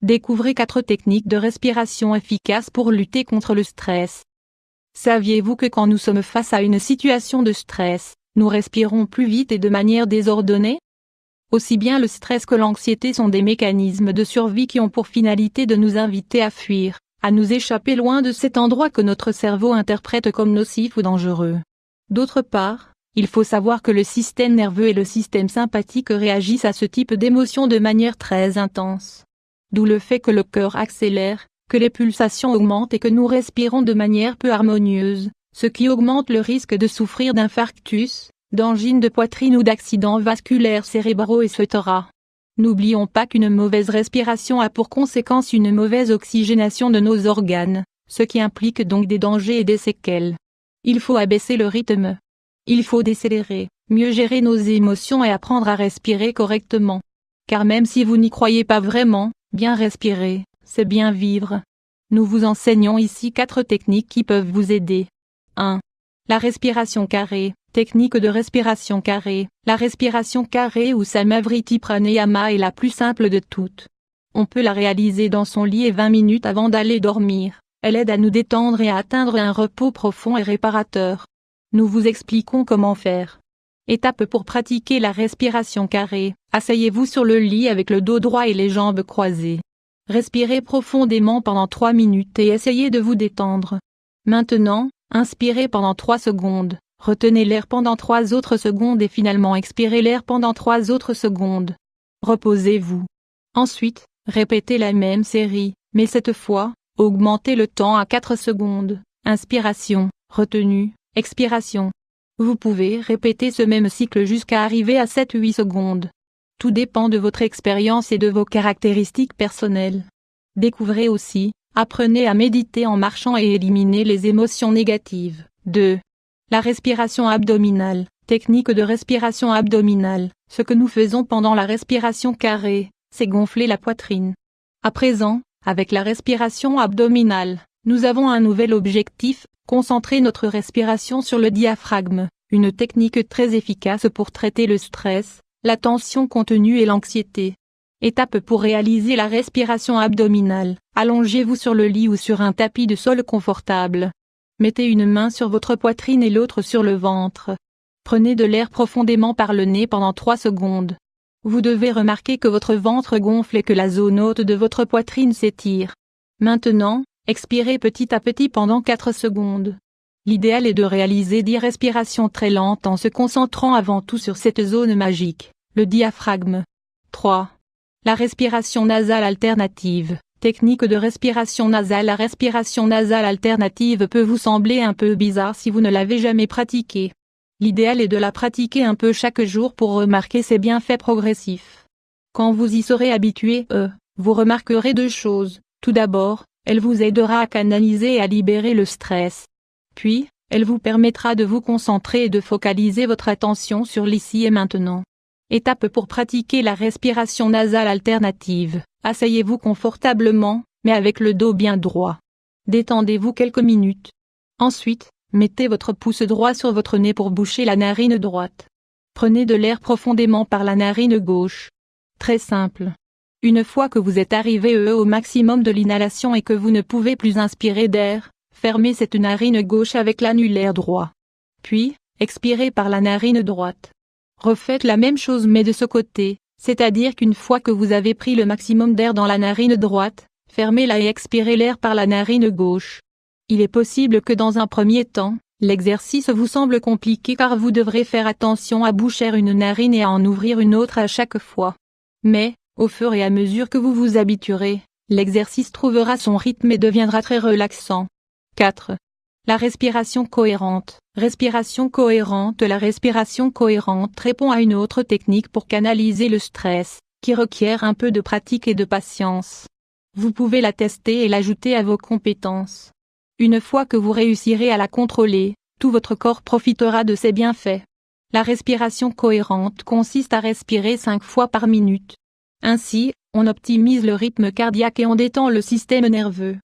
Découvrez 4 techniques de respiration efficaces pour lutter contre le stress. Saviez-vous que quand nous sommes face à une situation de stress, nous respirons plus vite et de manière désordonnée? Aussi bien le stress que l'anxiété sont des mécanismes de survie qui ont pour finalité de nous inviter à fuir, à nous échapper loin de cet endroit que notre cerveau interprète comme nocif ou dangereux. D'autre part, il faut savoir que le système nerveux et le système sympathique réagissent à ce type d'émotions de manière très intense. D'où le fait que le cœur accélère, que les pulsations augmentent et que nous respirons de manière peu harmonieuse, ce qui augmente le risque de souffrir d'infarctus, d'angine de poitrine ou d'accidents vasculaires cérébraux, etc. N'oublions pas qu'une mauvaise respiration a pour conséquence une mauvaise oxygénation de nos organes, ce qui implique donc des dangers et des séquelles. Il faut abaisser le rythme. Il faut décélérer, mieux gérer nos émotions et apprendre à respirer correctement. Car même si vous n'y croyez pas vraiment, bien respirer, c'est bien vivre. Nous vous enseignons ici 4 techniques qui peuvent vous aider. 1. La respiration carrée, technique de respiration carrée. La respiration carrée ou Samavriti Pranayama est la plus simple de toutes. On peut la réaliser dans son lit et 20 minutes avant d'aller dormir. Elle aide à nous détendre et à atteindre un repos profond et réparateur. Nous vous expliquons comment faire. Étape pour pratiquer la respiration carrée. Asseyez-vous sur le lit avec le dos droit et les jambes croisées. Respirez profondément pendant 3 minutes et essayez de vous détendre. Maintenant, inspirez pendant 3 secondes, retenez l'air pendant 3 autres secondes et finalement expirez l'air pendant 3 autres secondes. Reposez-vous. Ensuite, répétez la même série, mais cette fois, augmentez le temps à 4 secondes. Inspiration, retenue, expiration. Vous pouvez répéter ce même cycle jusqu'à arriver à 7-8 secondes. Tout dépend de votre expérience et de vos caractéristiques personnelles. Découvrez aussi, apprenez à méditer en marchant et éliminez les émotions négatives. 2. La respiration abdominale, technique de respiration abdominale. Ce que nous faisons pendant la respiration carrée, c'est gonfler la poitrine. À présent, avec la respiration abdominale, nous avons un nouvel objectif, concentrer notre respiration sur le diaphragme, une technique très efficace pour traiter le stress, la tension contenue et l'anxiété. Étape pour réaliser la respiration abdominale, allongez-vous sur le lit ou sur un tapis de sol confortable. Mettez une main sur votre poitrine et l'autre sur le ventre. Prenez de l'air profondément par le nez pendant 3 secondes. Vous devez remarquer que votre ventre gonfle et que la zone haute de votre poitrine s'étire. Maintenant, expirez petit à petit pendant 4 secondes. L'idéal est de réaliser 10 respirations très lentes en se concentrant avant tout sur cette zone magique, le diaphragme. 3. La respiration nasale alternative, technique de respiration nasale. La respiration nasale alternative peut vous sembler un peu bizarre si vous ne l'avez jamais pratiquée. L'idéal est de la pratiquer un peu chaque jour pour remarquer ses bienfaits progressifs. Quand vous y serez habitué, vous remarquerez 2 choses. Tout d'abord, elle vous aidera à canaliser et à libérer le stress. Puis, elle vous permettra de vous concentrer et de focaliser votre attention sur l'ici et maintenant. Étape pour pratiquer la respiration nasale alternative. Asseyez-vous confortablement, mais avec le dos bien droit. Détendez-vous quelques minutes. Ensuite, mettez votre pouce droit sur votre nez pour boucher la narine droite. Prenez de l'air profondément par la narine gauche. Très simple. Une fois que vous êtes arrivé au maximum de l'inhalation et que vous ne pouvez plus inspirer d'air, fermez cette narine gauche avec l'annulaire droit. Puis, expirez par la narine droite. Refaites la même chose mais de ce côté, c'est-à-dire qu'une fois que vous avez pris le maximum d'air dans la narine droite, fermez-la et expirez l'air par la narine gauche. Il est possible que dans un premier temps, l'exercice vous semble compliqué car vous devrez faire attention à boucher une narine et à en ouvrir une autre à chaque fois. Mais, au fur et à mesure que vous vous habituerez, l'exercice trouvera son rythme et deviendra très relaxant. 4. La respiration cohérente. Respiration cohérente. La respiration cohérente répond à une autre technique pour canaliser le stress, qui requiert un peu de pratique et de patience. Vous pouvez la tester et l'ajouter à vos compétences. Une fois que vous réussirez à la contrôler, tout votre corps profitera de ses bienfaits. La respiration cohérente consiste à respirer 5 fois par minute. Ainsi, on optimise le rythme cardiaque et on détend le système nerveux.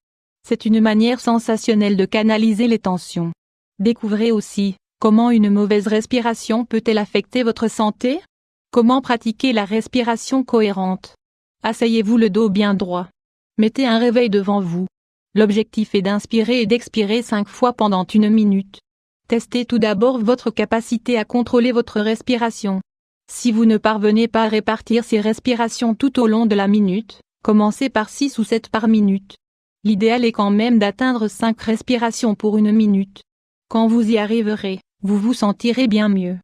C'est une manière sensationnelle de canaliser les tensions. Découvrez aussi, comment une mauvaise respiration peut-elle affecter votre santé? Comment pratiquer la respiration cohérente? Asseyez-vous le dos bien droit. Mettez un réveil devant vous. L'objectif est d'inspirer et d'expirer 5 fois pendant 1 minute. Testez tout d'abord votre capacité à contrôler votre respiration. Si vous ne parvenez pas à répartir ces respirations tout au long de la minute, commencez par 6 ou 7 par minute. L'idéal est quand même d'atteindre 5 respirations pour 1 minute. Quand vous y arriverez, vous vous sentirez bien mieux.